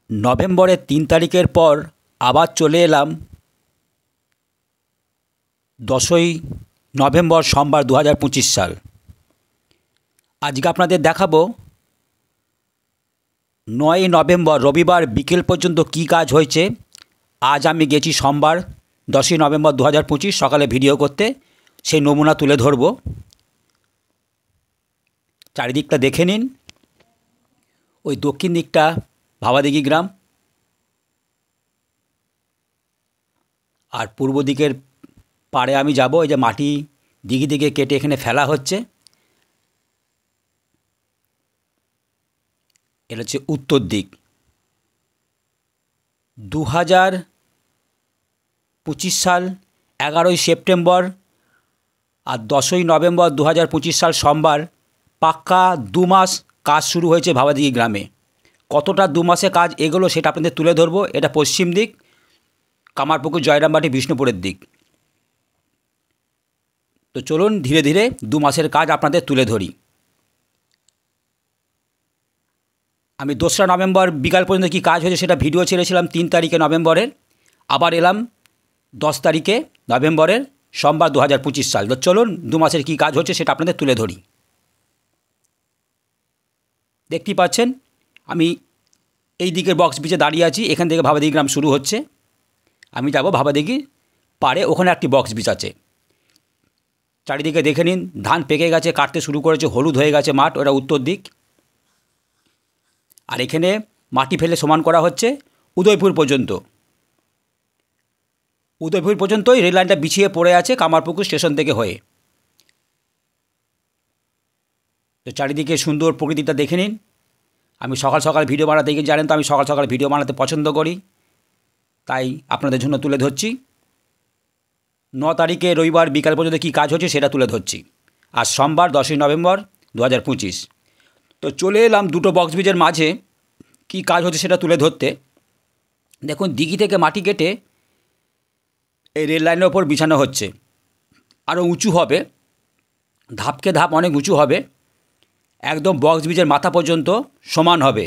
নভেম্বরের ৩ তারিখের পর আবার চলে এলাম ১০ই নভেম্বর সোমবার ২০২৫ সাল। আজকে আপনাদের দেখাবো ৯ই নভেম্বর রবিবার বিকেল পর্যন্ত কি কাজ হয়েছে। আজ আমি গেছি সোমবার ১০ই নভেম্বর ২০২৫ সকালে ভিডিও করতে, সেই নমুনা তুলে ধরব। চারিদিকটা দেখে নিন। ওই দক্ষিণ দিকটা ভাবাদিঘি গ্রাম, আর পূর্ব দিকের পাড়ে আমি যাব। এই যে মাটি দিঘি দিকে কেটে এখানে ফেলা হচ্ছে, এটা হচ্ছে উত্তর দিক। ২০২৫ সাল ১১ই সেপ্টেম্বর আর ১০ই নভেম্বর ২০২৫ সাল সোমবার পাক্কা ২ মাস কাজ শুরু হয়েছে ভাবাদিঘি গ্রামে। কতটা ২ মাসে কাজ এগোলো সেটা আপনাদের তুলে ধরবো। এটা পশ্চিম দিক, কামারপুকুর, জয়রামবাটি, বিষ্ণুপুরের দিক। তো চলুন ধীরে ধীরে ২ মাসের কাজ আপনাদের তুলে ধরি। আমি ২রা নভেম্বর বিকাল পর্যন্ত কি কাজ হয়েছে সেটা ভিডিও ছেড়েছিলাম ৩ তারিখে নভেম্বরের। আবার এলাম ১০ তারিখে নভেম্বরের সোমবার ২০২৫ সাল। তো চলুন ২ মাসের কি কাজ হচ্ছে সেটা আপনাদের তুলে ধরি। দেখতেই পাচ্ছেন আমি এই দিকের বক্স বিচে দাঁড়িয়ে আছি। এখান থেকে ভাবাদিঘি গ্রাম শুরু হচ্ছে। আমি যাব ভাবাদিঘি পাড়ে, ওখানে একটি বক্স বিচ আছে। চারিদিকে দেখে নিন, ধান পেকে গেছে, কাটতে শুরু করেছে, হলুদ হয়ে গেছে মাঠ, ওটা উত্তর দিক। আর এখানে মাটি ফেলে সমান করা হচ্ছে উদয়পুর পর্যন্ত। উদয়পুর পর্যন্তই রেল লাইনটা বিছিয়ে পড়ে আছে কামারপুকুর স্টেশন থেকে হয়ে। তো চারিদিকে সুন্দর প্রকৃতিটা দেখে নিন। আমি সকাল সকাল ভিডিও বানাতে গিয়ে জানেন তো আমি সকাল সকাল ভিডিও বানাতে পছন্দ করি, তাই আপনাদের জন্য তুলে ধরছি। ৯ তারিখে রবিবার বিকাল পর্যন্ত কী কাজ হচ্ছে সেটা তুলে ধরছি। আর সোমবার ১০ই নভেম্বর ২০২৫। তো চলে এলাম দুটো বক্স ব্রিজের মাঝে কী কাজ হচ্ছে সেটা তুলে ধরতে। দেখুন, দিঘি থেকে মাটি কেটে এই রেল লাইনের ওপর বিছানো হচ্ছে। আরও উঁচু হবে, ধাপকে ধাপ অনেক উঁচু হবে, একদম বক্স ব্রিজের মাথা পর্যন্ত সমান হবে।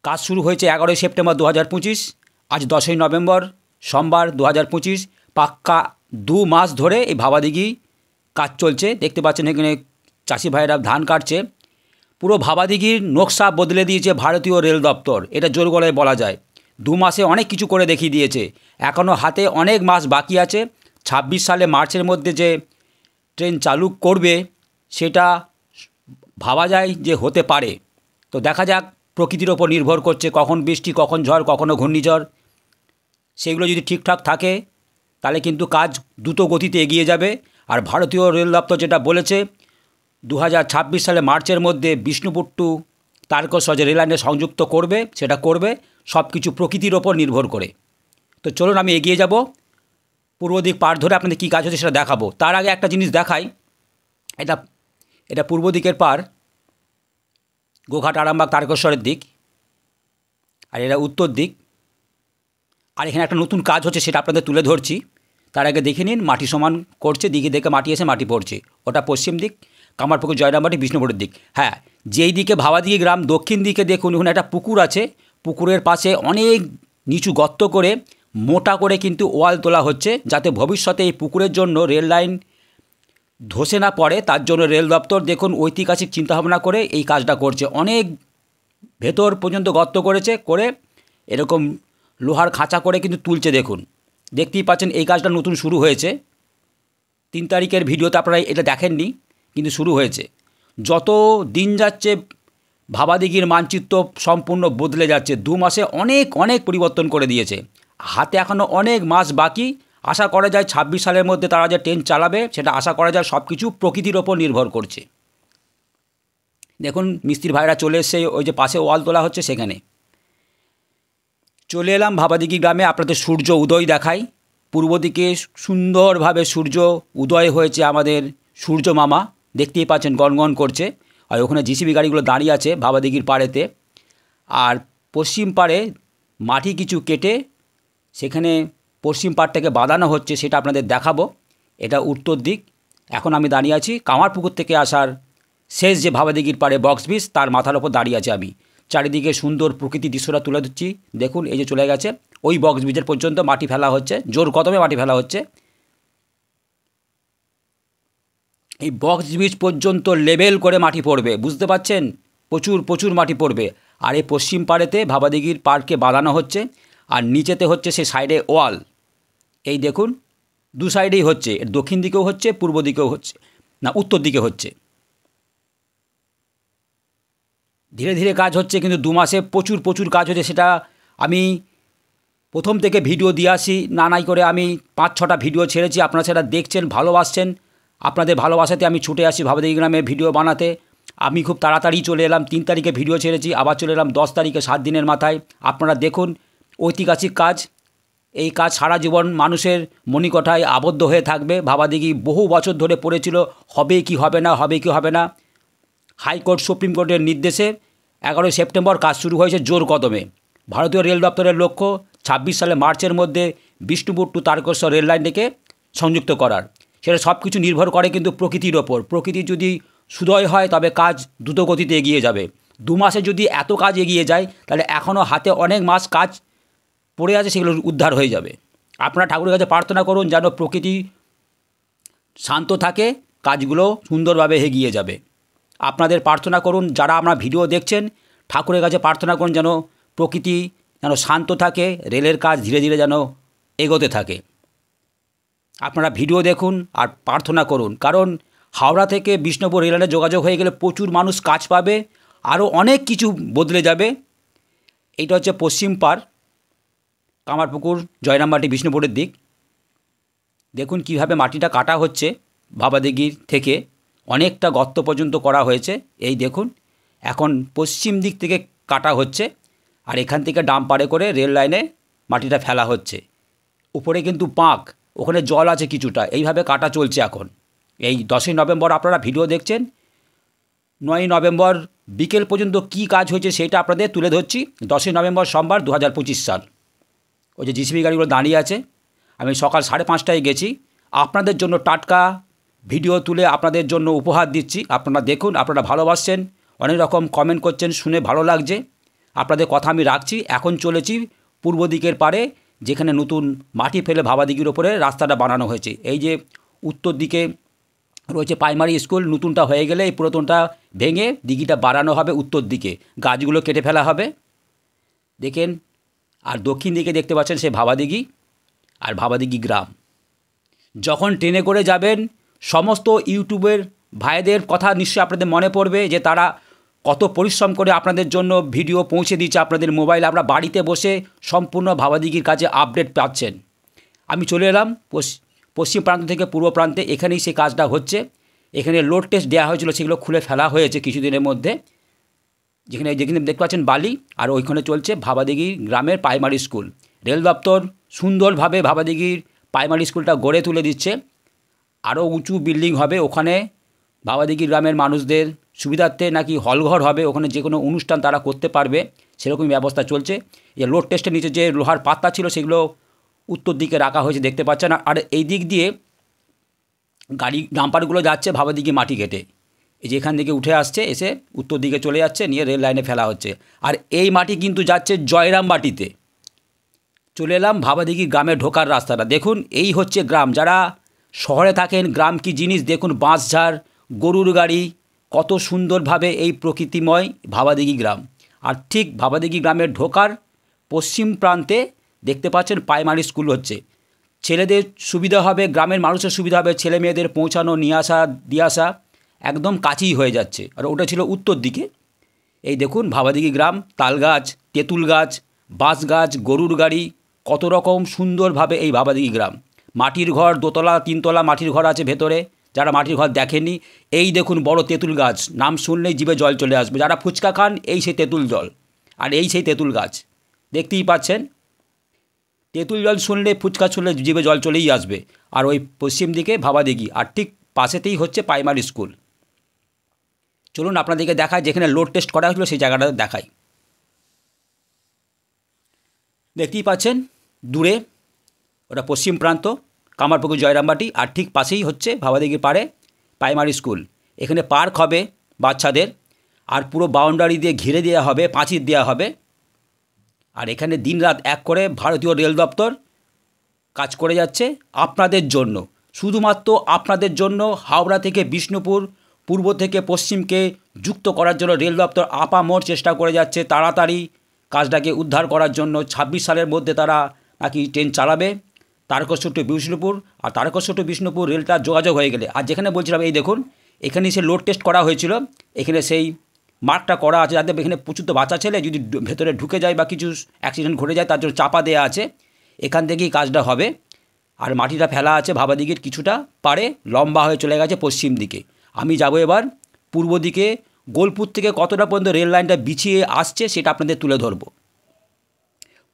কাজ শুরু হয়েছে ১১ই সেপ্টেম্বর ২০২৫। আজ ১০ই নভেম্বর সোমবার ২০২৫। পাক্কা ২ মাস ধরে এই ভাবাদিঘি কাজ চলছে। দেখতে পাচ্ছেন এখানে চাষি ভাইয়েরা ধান কাটছে। পুরো ভাবাদিঘির নকশা বদলে দিয়েছে ভারতীয় রেল দপ্তর, এটা জোর গলায় বলা যায়। ২ মাসে অনেক কিছু করে দেখিয়ে দিয়েছে। এখনও হাতে অনেক মাস বাকি আছে। ২৬ সালে মার্চের মধ্যে যে ট্রেন চালু করবে সেটা ভাবা যায় যে হতে পারে। তো দেখা যাক, প্রকৃতির ওপর নির্ভর করছে, কখন বৃষ্টি, কখন ঝড়, কখনও ঘূর্ণিঝড়। সেগুলো যদি ঠিকঠাক থাকে তাহলে কিন্তু কাজ দ্রুত গতিতে এগিয়ে যাবে। আর ভারতীয় রেল দপ্তর যেটা বলেছে ২০২৬ সালে মার্চের মধ্যে বিষ্ণুপুর টু তারকেশ্বর যে রেল লাইনে সংযুক্ত করবে সেটা করবে, সব কিছু প্রকৃতির ওপর নির্ভর করে। তো চলুন আমি এগিয়ে যাব, পূর্ব দিক পার ধরে আপনাদের কী কাজ হচ্ছে সেটা দেখাবো। তার আগে একটা জিনিস দেখাই, এটা পূর্ব দিকের পার, গোঘাট, আরামবাগ, তারকেশ্বরের দিক। আর এটা উত্তর দিক। আর এখানে একটা নতুন কাজ হচ্ছে সেটা আপনাদের তুলে ধরছি। তার আগে দেখে নিন, মাটি সমান করছে, দিঘি থেকে মাটি এসে মাটি পড়ছে। ওটা পশ্চিম দিক, কামারপুকুর, জয়রামবাটি, বিষ্ণুপুরের দিক। হ্যাঁ, যেই দিকে ভাবাদিঘি গ্রাম, দক্ষিণ দিকে দেখুন ওখানে একটা পুকুর আছে। পুকুরের পাশে অনেক নিচু গর্ত করে মোটা করে কিন্তু ওয়াল তোলা হচ্ছে, যাতে ভবিষ্যতে এই পুকুরের জন্য রেল লাইন ধসে না পড়ে। তার জন্য রেল দপ্তর দেখুন ঐতিহাসিক চিন্তাভাবনা করে এই কাজটা করছে। অনেক ভেতর পর্যন্ত গর্ত করেছে, করে এরকম লোহার খাঁচা করে কিন্তু তুলছে। দেখুন, দেখতেই পাচ্ছেন এই কাজটা নতুন শুরু হয়েছে। ৩ তারিখের ভিডিওতে আপনারা এটা দেখেননি, কিন্তু শুরু হয়েছে। যত দিন যাচ্ছে ভাবাদিঘির মানচিত্র সম্পূর্ণ বদলে যাচ্ছে। ২ মাসে অনেক অনেক পরিবর্তন করে দিয়েছে। হাতে এখনও অনেক মাস বাকি। আশা করা যায় ২৬ সালের মধ্যে তারা যে ট্রেন চালাবে সেটা আশা করা যায় সব কিছু প্রকৃতির ওপর নির্ভর করছে। দেখুন মিস্ত্রি ভাইরা চলে এসে ওই যে পাশে ওয়াল তোলা হচ্ছে সেখানে। চলে এলাম ভাবাদিঘি গ্রামে, আপনাদের সূর্য উদয় দেখাই। পূর্ব দিকে সুন্দরভাবে সূর্য উদয় হয়েছে আমাদের সূর্য মামা, দেখতেই পাচ্ছেন গনগন করছে। আর ওখানে জিসিবি গাড়িগুলো দাঁড়িয়ে আছে ভাবাদিঘির পাড়েতে। আর পশ্চিম পাড়ে মাটি কিছু কেটে সেখানে পশ্চিম পাড়টাকে বাঁধানো হচ্ছে, সেটা আপনাদের দেখাবো। এটা উত্তর দিক। এখন আমি দাঁড়িয়ে আছি কামারপুকুর থেকে আসার শেষ যে ভাবাদিঘির পাড়ে বক্স ব্রিজ, তার মাথার ওপর দাঁড়িয়ে আছি আমি। চারিদিকে সুন্দর প্রকৃতি দৃশ্যটা তুলে দিচ্ছি। দেখুন এই যে চলে গেছে ওই বক্স ব্রিজের পর্যন্ত মাটি ফেলা হচ্ছে, জোর কদমে মাটি ফেলা হচ্ছে। এই বক্স ব্রিজ পর্যন্ত লেবেল করে মাটি পড়বে, বুঝতে পারছেন? প্রচুর প্রচুর মাটি পড়বে। আর এই পশ্চিম পাড়েতে ভাবাদিঘির পার্কে বাঁধানো হচ্ছে, আর নিচেতে হচ্ছে সে সাইডে ওয়াল। এই দেখুন দু সাইডেই হচ্ছে, দক্ষিণ দিকেও হচ্ছে, পূর্ব দিকেও হচ্ছে, না উত্তর দিকে হচ্ছে। ধীরে ধীরে কাজ হচ্ছে, কিন্তু 2 মাসে প্রচুর প্রচুর কাজ হচ্ছে। সেটা আমি প্রথম থেকে ভিডিও দিয়ে আসি, নাই করে আমি 5-6টা ভিডিও ছেড়েছি। আপনারা সেটা দেখছেন, ভালোবাসছেন। আপনাদের ভালোবাসাতে আমি ছুটে আসি ভাবাদিঘি গ্রামে ভিডিও বানাতে। আমি খুব তাড়াতাড়ি চলে এলাম, 3 তারিখে ভিডিও ছেড়েছি, আবার চলে এলাম 10 তারিখে, 7 দিনের মাথায়। আপনারা দেখুন ঐতিহাসিক কাজ। এই কাজ সারা জীবন মানুষের মণিকোঠায় আবদ্ধ হয়ে থাকবে। ভাবাদিঘি বহু বছর ধরে পড়েছিল হবে কি হবে না, হবে কি হবে না। হাইকোর্ট সুপ্রিম কোর্টের নির্দেশে 11 সেপ্টেম্বর কাজ শুরু হয়েছে জোর কদমে। ভারতীয় রেল দপ্তরের লক্ষ্য 26 সালে মার্চের মধ্যে বিষ্ণুপুর টু তারকেশ্বর রেল লাইনটিকে সংযুক্ত করার। সেটা সব কিছু নির্ভর করে কিন্তু প্রকৃতির ওপর। প্রকৃতি যদি সুদয় হয় তবে কাজ দ্রুত গতিতে এগিয়ে যাবে। 2 মাসে যদি এত কাজ এগিয়ে যায় তাহলে এখনও হাতে অনেক মাস কাজ পড়ে আছে, সেগুলো উদ্ধার হয়ে যাবে। আপনারা ঠাকুরের কাছে প্রার্থনা করুন যেন প্রকৃতি শান্ত থাকে, কাজগুলো সুন্দরভাবে এগিয়ে যাবে। আপনাদের প্রার্থনা করুন, যারা আমরা ভিডিও দেখছেন ঠাকুরের কাছে প্রার্থনা করুন যেন প্রকৃতি যেন শান্ত থাকে, রেলের কাজ ধীরে ধীরে যেন এগোতে থাকে। আপনারা ভিডিও দেখুন আর প্রার্থনা করুন, কারণ হাওড়া থেকে বিষ্ণুপুর রেল লাইনে যোগাযোগ হয়ে গেলে প্রচুর মানুষ কাজ পাবে, আরও অনেক কিছু বদলে যাবে। এইটা হচ্ছে পশ্চিম পাড়, কামারপুকুর, জয়রামবাটি, বিষ্ণুপুরের দিক। দেখুন কিভাবে মাটিটা কাটা হচ্ছে। ভাবাদিঘির থেকে অনেকটা গর্ত পর্যন্ত করা হয়েছে। এই দেখুন এখন পশ্চিম দিক থেকে কাটা হচ্ছে, আর এখান থেকে ডাম্পারে করে রেল লাইনে মাটিটা ফেলা হচ্ছে। উপরে কিন্তু পাঁক, ওখানে জল আছে কিছুটা, এইভাবে কাটা চলছে এখন। এই 10ই নভেম্বর আপনারা ভিডিও দেখছেন। 9ই নভেম্বর বিকেল পর্যন্ত কি কাজ হয়েছে সেটা আপনাদের তুলে ধরছি। 10ই নভেম্বর সোমবার 2025 সাল। ওই যে জিসিবি গাড়িগুলো দাঁড়িয়ে আছে, আমি সকাল 5:30টায় গেছি। আপনাদের জন্য টাটকা ভিডিও তুলে আপনাদের জন্য উপহার দিচ্ছি। আপনারা দেখুন, আপনারা ভালোবাসছেন, অনেক রকম কমেন্ট করছেন, শুনে ভালো লাগছে। আপনাদের কথা আমি রাখছি। এখন চলেছি পূর্ব দিকের পারে, যেখানে নতুন মাটি ফেলে ভাবাদিঘির ওপরে রাস্তাটা বানানো হয়েছে। এই যে উত্তর দিকে রয়েছে প্রাইমারি স্কুল, নতুনটা হয়ে গেলে এই পুরাতনটা ভেঙে দিঘিটা বাড়ানো হবে উত্তর দিকে, গাছগুলো কেটে ফেলা হবে দেখেন। আর দক্ষিণ দিকে দেখতে পাচ্ছেন সে ভাবাদিঘি আর ভাবাদিঘি গ্রাম। যখন ট্রেনে করে যাবেন সমস্ত ইউটিউবের ভাইদের কথা নিশ্চয়ই আপনাদের মনে পড়বে, যে তারা কত পরিশ্রম করে আপনাদের জন্য ভিডিও পৌঁছে দিচ্ছে আপনাদের মোবাইলে। আমরা বাড়িতে বসে সম্পূর্ণ ভাবাদিঘির কাজে আপডেট পাচ্ছেন। আমি চলে এলাম পশ্চিম প্রান্ত থেকে পূর্ব প্রান্তে, এখানেই সেই কাজটা হচ্ছে। এখানে লোড টেস্ট দেওয়া হয়েছিল, সেগুলো খুলে ফেলা হয়েছে কিছুদিনের মধ্যে। যেখানে যেখানে দেখতে পাচ্ছেন বালি, আর ওইখানে চলছে ভাবাদিঘি গ্রামের প্রাইমারি স্কুল। রেল দপ্তর সুন্দরভাবে ভাবাদিঘির প্রাইমারি স্কুলটা গড়ে তুলে দিচ্ছে। আরও উঁচু বিল্ডিং হবে ওখানে। ভাবাদিঘি গ্রামের মানুষদের সুবিধার্থে নাকি হলঘর হবে, ওখানে যে কোনো অনুষ্ঠান তারা করতে পারবে, সেরকমই ব্যবস্থা চলছে। এই লোড টেস্টের নিচে যে লোহার পাত্তা ছিল সেগুলো উত্তর দিকে রাখা হয়েছে, দেখতে পাচ্ছেন। আর এই দিক দিয়ে গাড়ি ডাম্পারগুলো যাচ্ছে ভাবাদিঘি মাটি কেটে, এই যে এখান থেকে উঠে আসছে, এসে উত্তর দিকে চলে যাচ্ছে, নিয়ে রেল লাইনে ফেলা হচ্ছে। আর এই মাটি কিন্তু যাচ্ছে জয়রামবাটিতে। চলে এলাম ভাবাদিঘি গ্রামে ঢোকার রাস্তাটা। দেখুন এই হচ্ছে গ্রাম। যারা শহরে থাকেন, গ্রাম কি জিনিস দেখুন, বাঁশঝাড়, গরুর গাড়ি, কত সুন্দরভাবে এই প্রকৃতিময় ভাবাদিঘি গ্রাম। আর ঠিক ভাবাদিঘি গ্রামের ঢোকার পশ্চিম প্রান্তে দেখতে পাচ্ছেন প্রাইমারি স্কুল হচ্ছে। ছেলেদের সুবিধা হবে, গ্রামের মানুষের সুবিধা হবে, ছেলে মেয়েদের পৌঁছানো, নিয়ে আসা, দিয়ে আসা একদম কাছেই হয়ে যাচ্ছে। আর ওটা ছিল উত্তর দিকে। এই দেখুন ভাবাদিঘি গ্রাম, তাল গাছ, তেঁতুল গাছ, বাঁশ গাছ, গরুর গাড়ি, কত রকম সুন্দরভাবে এই ভাবাদিঘি গ্রাম। মাটির ঘর, 2তলা 3তলা মাটির ঘর আছে ভেতরে। যারা মাটির ঘর দেখেননি, এই দেখুন বড় তেঁতুল গাছ, নাম শুনলেই জিভে জল চলে আসবে। যারা ফুচকা খান, এই সেই তেঁতুল জল, আর এই সেই তেঁতুল গাছ দেখতেই পাচ্ছেন। তেঁতুল জল শুনলে, ফুচকা শুনলে জিভে জল চলেই আসবে। আর ওই পশ্চিম দিকে ভাবাদিঘি, আর ঠিক পাশেতেই হচ্ছে প্রাইমারি স্কুল। চলুন আপনাদেরকে দেখায়, যেখানে লোড টেস্ট করা হয়েছিল সেই জায়গাটা দেখাই। দেখতেই পাচ্ছেন দূরে ওটা পশ্চিম প্রান্ত, কামারপুকুর, জয়রামবাটি, আর ঠিক পাশেই হচ্ছে ভাবাদিঘির পাড়ে প্রাইমারি স্কুল। এখানে পার্ক হবে বাচ্চাদের। আর পুরো বাউন্ডারি দিয়ে ঘিরে দেওয়া হবে, পাঁচিল দেওয়া হবে। আর এখানে দিনরাত এক করে ভারতীয় রেল দপ্তর কাজ করে যাচ্ছে আপনাদের জন্য, শুধুমাত্র আপনাদের জন্য। হাওড়া থেকে বিষ্ণুপুর, পূর্ব থেকে পশ্চিমকে যুক্ত করার জন্য রেল দপ্তর আপামর চেষ্টা করে যাচ্ছে তাড়াতাড়ি কাজটাকে উদ্ধার করার জন্য। 26 সালের মধ্যে তারা নাকি ট্রেন চালাবে তারকেশ্বর টু বিষ্ণুপুর। আর তারকেশ্বর টু বিষ্ণুপুর রেলটা যোগাযোগ হয়ে গেলে, আর যেখানে বলছিলাম এই দেখুন এখানে সে লোড টেস্ট করা হয়েছিল, এখানে সেই মার্কটা করা আছে, যাতে এখানে প্রচুর তো বাচ্চা ছেলে যদি ভেতরে ঢুকে যায় বা কিছু অ্যাক্সিডেন্ট ঘটে যায় তার জন্য চাপা দেওয়া আছে। এখান থেকেই কাজটা হবে। আর মাটিটা ফেলা আছে ভাবাদিঘির কিছুটা পারে, লম্বা হয়ে চলে গেছে পশ্চিম দিকে। আমি যাব এবার পূর্ব দিকে, গোলপুর থেকে কতটা পর্যন্ত রেল লাইনটা বিছিয়ে আসছে সেটা আপনাদের তুলে ধরব।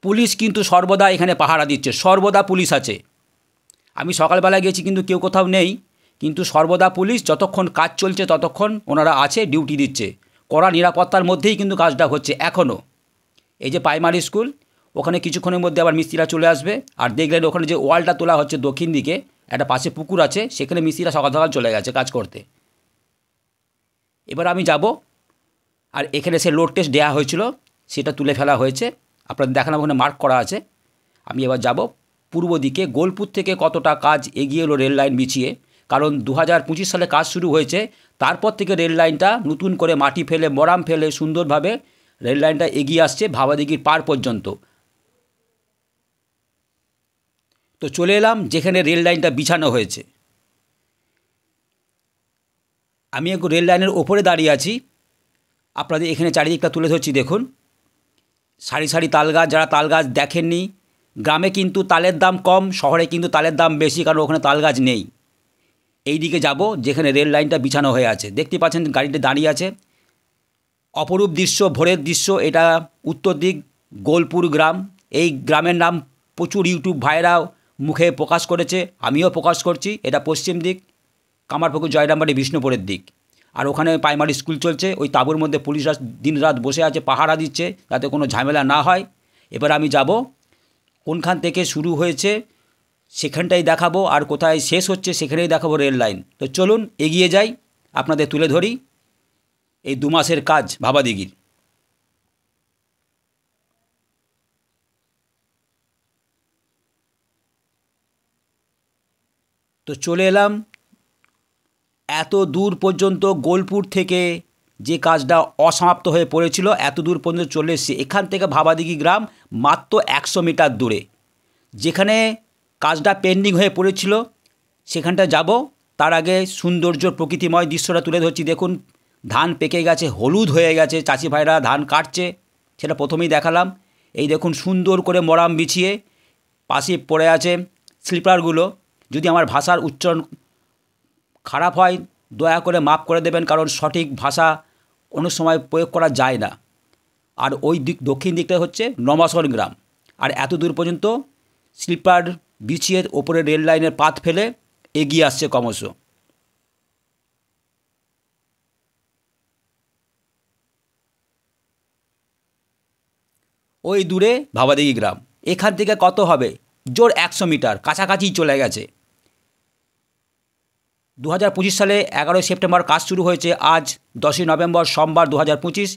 পুলিশ কিন্তু সর্বদা এখানে পাহারা দিচ্ছে, সর্বদা পুলিশ আছে। আমি সকালবেলা গেছি কিন্তু কেউ কোথাও নেই, কিন্তু সর্বদা পুলিশ, যতক্ষণ কাজ চলছে ততক্ষণ ওনারা আছে, ডিউটি দিচ্ছে। কড়া নিরাপত্তার মধ্যেই কিন্তু কাজটা হচ্ছে এখনও। এই যে প্রাইমারি স্কুল, ওখানে কিছুক্ষণের মধ্যে আবার মিস্ত্রিরা চলে আসবে। আর দেখলেন ওখানে যে ওয়ালটা তোলা হচ্ছে দক্ষিণ দিকে, একটা পাশে পুকুর আছে, সেখানে মিস্ত্রিরা সকাল সকাল চলে গেছে কাজ করতে। এবার আমি যাব, আর এখানে সে লোড টেস্ট দেওয়া হয়েছিল সেটা তুলে ফেলা হয়েছে, আপনাদের দেখানো ওখানে মার্ক করা আছে। আমি এবার যাব পূর্ব দিকে, গোলপুর থেকে কতটা কাজ এগিয়ে এলো রেল লাইন বিছিয়ে। কারণ 2025 সালে কাজ শুরু হয়েছে, তারপর থেকে রেল লাইনটা নতুন করে মাটি ফেলে মরাম ফেলে সুন্দরভাবে রেল লাইনটা এগিয়ে আসছে ভাবাদিঘির পার পর্যন্ত। তো চলে এলাম যেখানে রেল লাইনটা বিছানো হয়েছে। আমি একটু রেল লাইনের ওপরে দাঁড়িয়ে আছি, আপনাদের এখানে চারিদিকটা তুলে ধরছি। দেখুন সারি সারি তাল গাছ, যারা তাল গাছ দেখেননি, গ্রামে কিন্তু তালের দাম কম, শহরে কিন্তু তালের দাম বেশি, কারণ ওখানে তাল গাছ নেই। এই দিকে যাব যেখানে রেল লাইনটা বিছানো হয়ে আছে, দেখতে পাচ্ছেন গাড়িটা দাঁড়িয়ে আছে। অপরূপ দৃশ্য, ভোরের দৃশ্য। এটা উত্তর দিক গোলপুর গ্রাম। এই গ্রামের নাম প্রচুর ইউটিউব ভাইরাও মুখে প্রকাশ করেছে, আমিও প্রকাশ করছি। এটা পশ্চিম দিক, কামারপুকুর জয়রামবাটি বিষ্ণুপুরের দিক। আর ওখানে প্রাইমারি স্কুল চলছে, ওই তাঁবুর মধ্যে পুলিশরা দিনরাত বসে আছে, পাহারা দিচ্ছে যাতে কোনো ঝামেলা না হয়। এবার আমি যাব কোনখান থেকে শুরু হয়েছে সেখানটাই দেখাবো, আর কোথায় শেষ হচ্ছে সেখানেই দেখাবো রেল লাইন। তো চলুন এগিয়ে যাই, আপনাদের তুলে ধরি এই 2 মাসের কাজ ভাবাদিঘির। তো চলে এলাম এত দূর পর্যন্ত, গোলপুর থেকে যে কাজটা অসমাপ্ত হয়ে পড়েছিল এত দূর পর্যন্ত চলে এসেছি। এখান থেকে ভাবাদিঘি গ্রাম মাত্র 100 মিটার দূরে, যেখানে কাজটা পেন্ডিং হয়ে পড়েছিল সেখানটা যাব। তার আগে সৌন্দর্য প্রকৃতিময় দৃশ্যটা তুলে ধরছি। দেখুন ধান পেকে গেছে, হলুদ হয়ে গেছে, চাষি ভাইরা ধান কাটছে, সেটা প্রথমেই দেখালাম। এই দেখুন সুন্দর করে মরাম বিছিয়ে পাশে পড়ে আছে স্লিপারগুলো। যদি আমার ভাষার উচ্চারণ খারাপ হয় দয়া করে মাফ করে দেবেন, কারণ সঠিক ভাষা কোনো সময় প্রয়োগ করা যায় না। আর ওই দিক দক্ষিণ দিকটা হচ্ছে নবাসন গ্রাম। আর এত দূর পর্যন্ত স্লিপার বিছিয়ে ওপরে রেল লাইনের পাত ফেলে এগিয়ে আসছে ক্রমশ। ওই দূরে ভাবাদিঘি গ্রাম, এখান থেকে কত হবে, জোর 100 মিটার, কাছাকাছি চলে গেছে। 2025 সালে 11 সেপ্টেম্বর কাজ শুরু হয়েছে, আজ 10 নভেম্বর সোমবার 2025।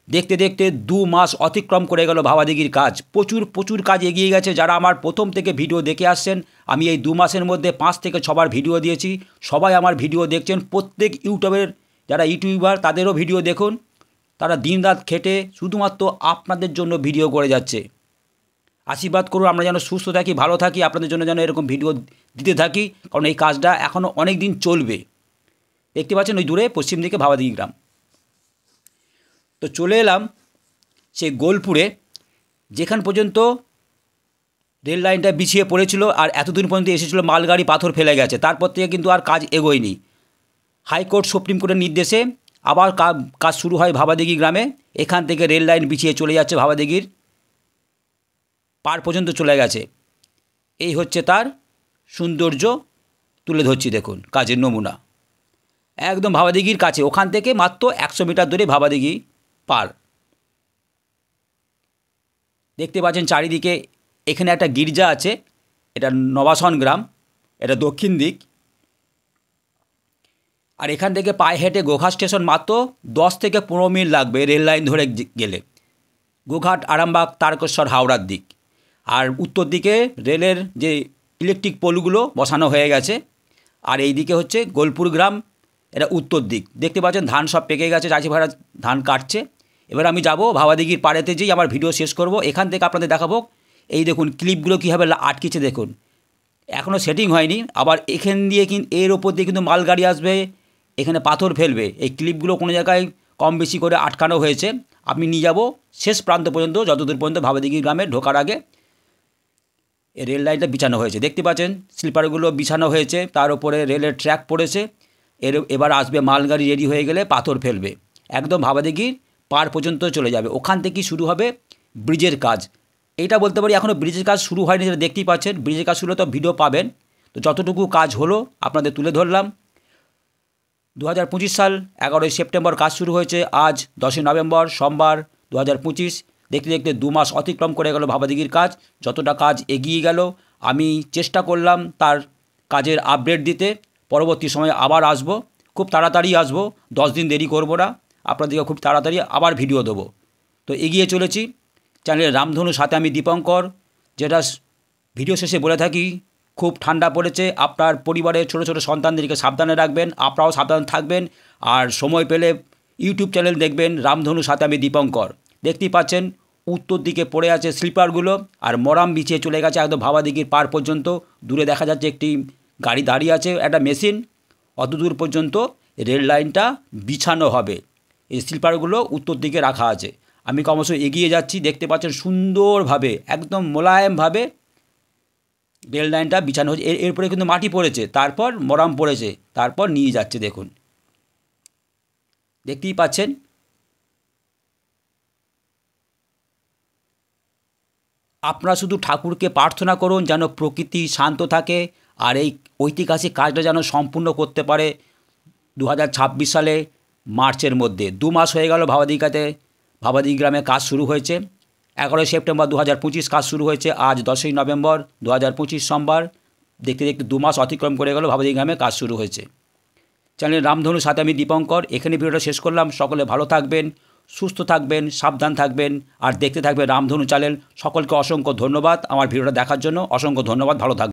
দেখতে দেখতে 2 মাস অতিক্রম করে গেল ভাবাদিঘির কাজ। প্রচুর কাজ এগিয়ে গেছে। যারা আমার প্রথম থেকে ভিডিও দেখে আসছেন, আমি এই 2 মাসের মধ্যে 5 থেকে 6 বার ভিডিও দিয়েছি, সবাই আমার ভিডিও দেখছেন। প্রত্যেক ইউটিউবের যারা ইউটিউবার তাদেরও ভিডিও দেখুন, তারা দিনরাত খেটে শুধুমাত্র আপনাদের জন্য ভিডিও করে যাচ্ছে। আশীর্বাদ করুন আমরা যেন সুস্থ থাকি, ভালো থাকি, আপনাদের জন্য যেন এরকম ভিডিও দিতে থাকি, কারণ এই কাজটা এখনও অনেক দিন চলবে। দেখতে পাচ্ছেন ওই দূরে পশ্চিম দিকে ভাবাদিঘি গ্রাম। তো চলে এলাম সেই গোলপুরে, যেখান পর্যন্ত রেল লাইনটা বিছিয়ে পড়েছিল আর এতদিন পর্যন্ত এসেছিলো মালগাড়ি পাথর ফেলে গেছে। তারপর থেকে কিন্তু আর কাজ এগোয়নি। হাইকোর্ট সুপ্রিম কোর্টের নির্দেশে আবার কাজ শুরু হয় ভাবাদিঘি গ্রামে। এখান থেকে রেল লাইন বিছিয়ে চলে যাচ্ছে ভাবাদিঘির পার পর্যন্ত চলে গেছে। এই হচ্ছে তার সৌন্দর্য তুলে ধরছি, দেখুন কাজের নমুনা। একদম ভাবাদিঘির কাছে, ওখান থেকে মাত্র 100 মিটার দূরে ভাবাদিঘি পার। দেখতে পাচ্ছেন চারিদিকে, এখানে একটা গির্জা আছে, এটা নবাসন গ্রাম, এটা দক্ষিণ দিক। আর এখান থেকে পায়ে হেঁটে গোঘাট স্টেশন মাত্র 10 থেকে 15 মিনিট লাগবে রেল লাইন ধরে গেলে, গোঘাট, আরামবাগ, তারকেশ্বর, হাওড়ার দিক। আর উত্তর দিকে রেলের যে ইলেকট্রিক পোলগুলো বসানো হয়ে গেছে। আর এই দিকে হচ্ছে গোলপুর গ্রাম, এটা উত্তর দিক। দেখতে পাচ্ছেন ধান সব পেকে গেছে, চাষি ভাইরা ধান কাটছে। এবার আমি যাব ভাবাদিঘির পাড়েতে যেই আমার ভিডিও শেষ করব। এখান থেকে আপনাদের দেখাবো, এই দেখুন ক্লিপগুলো কীভাবে আটকেছে দেখুন, এখনও সেটিং হয়নি। আবার এখান দিয়ে এর ওপর দিয়ে কিন্তু মালগাড়ি আসবে, এখানে পাথর ফেলবে। এই ক্লিপগুলো কোনো জায়গায় কম বেশি করে আটকানো হয়েছে। আমি নিয়ে যাব শেষ প্রান্ত পর্যন্ত, যতদূর পর্যন্ত ভাবাদিঘি গ্রামে ঢোকার আগে এই রেল লাইনটা বিছানো হয়েছে। দেখতে পাচ্ছেন স্লিপারগুলো বিছানো হয়েছে, তার উপরে রেলের ট্র্যাক পড়েছে। এবার আসবে মালগাড়ি, রেডি হয়ে গেলে পাথর ফেলবে, একদম ভাবাদিঘির পার পর্যন্ত চলে যাবে। ওখান থেকেই শুরু হবে ব্রিজের কাজ। এইটা বলতে পারি এখনও ব্রিজের কাজ শুরু হয়নি, যেটা দেখতেই পাচ্ছেন। ব্রিজের কাজ শুরু হলে তো ভিডিও পাবেন। তো যতটুকু কাজ হলো আপনাদের তুলে ধরলাম। 2025 সাল 11ই সেপ্টেম্বর কাজ শুরু হয়েছে, আজ 10ই নভেম্বর সোমবার 2025। দেখতে দেখতে 2 মাস অতিক্রম করে গেল ভাবাদিঘির কাজ। যতটা কাজ এগিয়ে গেল আমি চেষ্টা করলাম তার কাজের আপডেট দিতে। পরবর্তী সময়ে আবার আসব, খুব তাড়াতাড়ি আসব, 10 দিন দেরি করব না, আপনাদেরকে খুব তাড়াতাড়ি আবার ভিডিও দেবো। তো এগিয়ে চলেছি। চ্যানেলের রামধনুর সাথে আমি দীপঙ্কর। যেটা ভিডিও শেষে বলে থাকি, খুব ঠান্ডা পড়েছে, আপনার পরিবারের ছোটো ছোটো সন্তানদেরকে সাবধানে রাখবেন, আপনারাও সাবধান থাকবেন। আর সময় পেলে ইউটিউব চ্যানেল দেখবেন রামধনুর সাথে আমি দীপঙ্কর। দেখতেই পাচ্ছেন উত্তর দিকে পড়ে আছে স্লিপারগুলো, আর মরাম বিছিয়ে চলে গেছে একদম ভাবাদিঘির পার পর্যন্ত। দূরে দেখা যাচ্ছে একটি গাড়ি দাঁড়িয়ে আছে, একটা মেশিন। অত দূর পর্যন্ত রেল লাইনটা বিছানো হবে। এই স্লিপারগুলো উত্তর দিকে রাখা আছে। আমি ক্রমশ এগিয়ে যাচ্ছি, দেখতে পাচ্ছেন সুন্দরভাবে একদম মোলায়েমভাবে রেল লাইনটা বিছানো হচ্ছে। এরপরে কিন্তু মাটি পড়েছে, তারপর মরাম পড়েছে, তারপর নিয়ে যাচ্ছে। দেখুন, দেখতেই পাচ্ছেন। আপনারা শুধু ঠাকুরকে প্রার্থনা করুন যেন প্রকৃতি শান্ত থাকে, আর এই ঐতিহাসিক কাজটা যেন সম্পূর্ণ করতে পারে 2026 সালে মার্চের মধ্যে। 2 মাস হয়ে গেল ভাবাদিঘি গ্রামে কাজ শুরু হয়েছে। 11ই সেপ্টেম্বর 2025 কাজ শুরু হয়েছে, আজ 10ই নভেম্বর 2025 সোমবার। দেখতে দেখতে 2 মাস অতিক্রম করে গেল ভাবাদিঘি গ্রামে কাজ শুরু হয়েছে। চ্যানেল রামধনুর সাথে আমি দীপঙ্কর। এখানে ভিডিওটা শেষ করলাম। সকলে ভালো থাকবেন, সুস্থ থাকবেন, সাবধান থাকবেন, আর দেখতে থাকবেন রামধনু চ্যানেল। সকলকে অসংখ্য ধন্যবাদ আমার ভিডিওটা দেখার জন্য। অসংখ্য ধন্যবাদ, ভালো থাকবেন।